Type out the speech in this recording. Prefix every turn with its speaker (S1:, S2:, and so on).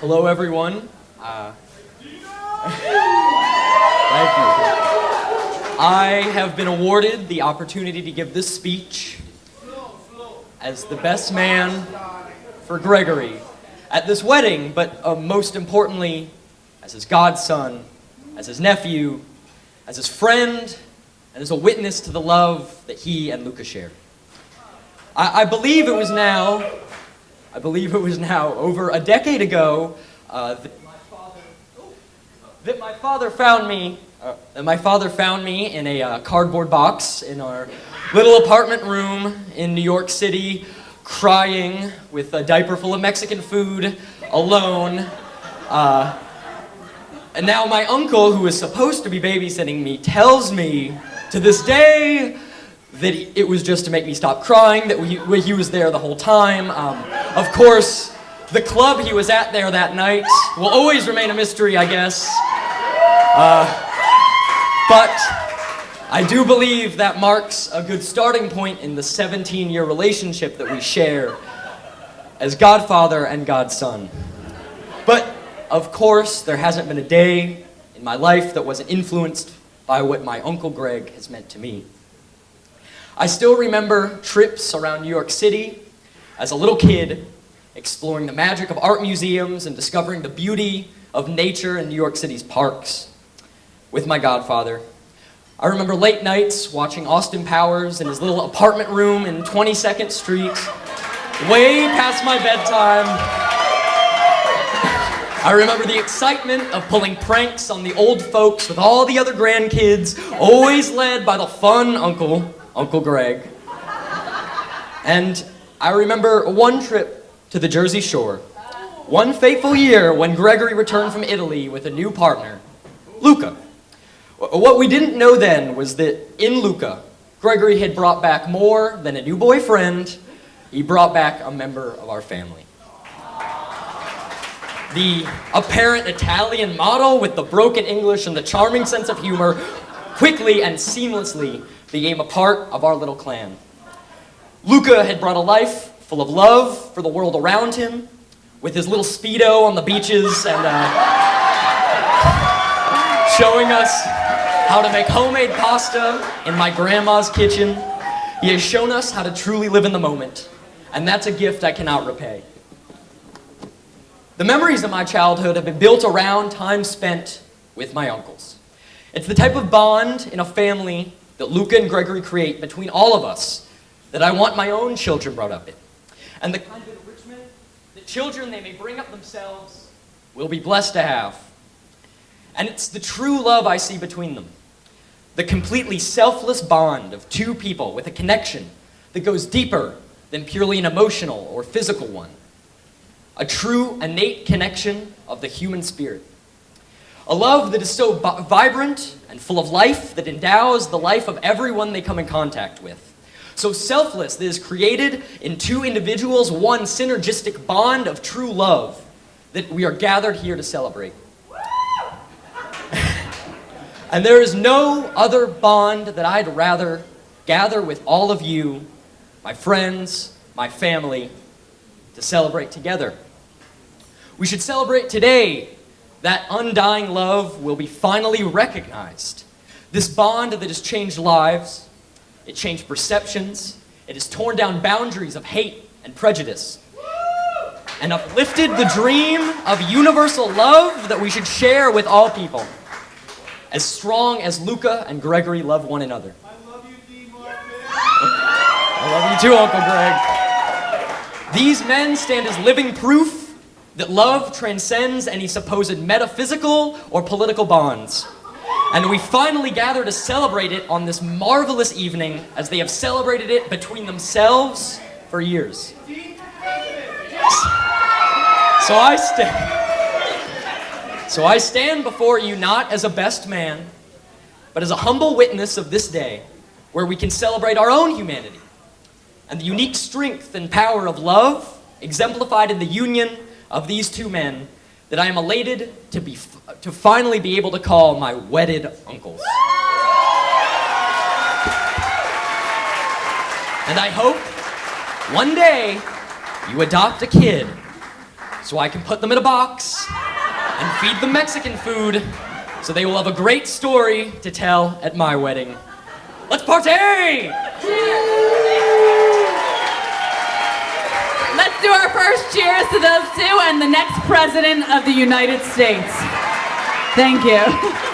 S1: Hello, everyone. Thank you. I have been awarded the opportunity to give this speech as the best man for Gregory at this wedding, but most importantly, as his godson, as his nephew, as his friend, and as a witness to the love that he and Luca share. I believe it was now over a decade ago that my father found me in a cardboard box in our little apartment room in New York City, crying with a diaper full of Mexican food, alone. And now my uncle, who is supposed to be babysitting me, tells me to this day that it was just to make me stop crying, that he was there the whole time. Of course, the club he was at there that night will always remain a mystery, I guess. But I do believe that marks a good starting point in the 17-year relationship that we share as godfather and godson. But, of course, there hasn't been a day in my life that wasn't influenced by what my Uncle Greg has meant to me. I still remember trips around New York City as a little kid, exploring the magic of art museums and discovering the beauty of nature in New York City's parks with my godfather. I remember late nights watching Austin Powers in his little apartment room in 22nd Street, way past my bedtime. I remember the excitement of pulling pranks on the old folks with all the other grandkids, always led by the fun Uncle Greg. And I remember one trip to the Jersey Shore, one fateful year when Gregory returned from Italy with a new partner, Luca. What we didn't know then was that in Luca, Gregory had brought back more than a new boyfriend. He brought back a member of our family. The apparent Italian model with the broken English and the charming sense of humor quickly and seamlessly became a part of our little clan. Luca had brought a life full of love for the world around him, with his little Speedo on the beaches and showing us how to make homemade pasta in my grandma's kitchen. He has shown us how to truly live in the moment, and that's a gift I cannot repay. The memories of my childhood have been built around time spent with my uncles. It's the type of bond in a family that Luca and Gregory create between all of us that I want my own children brought up in. And the kind of enrichment that children they may bring up themselves will be blessed to have. And it's the true love I see between them. The completely selfless bond of two people with a connection that goes deeper than purely an emotional or physical one. A true, innate connection of the human spirit. A love that is so vibrant and full of life that endows the life of everyone they come in contact with. So selfless that is created in two individuals, one synergistic bond of true love that we are gathered here to celebrate. And there is no other bond that I'd rather gather with all of you, my friends, my family, to celebrate together. We should celebrate today that undying love will be finally recognized. This bond that has changed lives, it changed perceptions, it has torn down boundaries of hate and prejudice, and uplifted the dream of universal love that we should share with all people, as strong as Luca and Gregory love one another.
S2: I love you, D. Martin.
S1: I love you too, Uncle Greg. These men stand as living proof that love transcends any supposed metaphysical or political bonds. And we finally gather to celebrate it on this marvelous evening as they have celebrated it between themselves for years. So I stand before you not as a best man, but as a humble witness of this day where we can celebrate our own humanity and the unique strength and power of love exemplified in the union of these two men that I am elated to finally be able to call my wedded uncles. And I hope one day you adopt a kid so I can put them in a box and feed them Mexican food so they will have a great story to tell at my wedding. Let's party!
S2: Let's do our first cheers to those two and the next president of the United States. Thank you.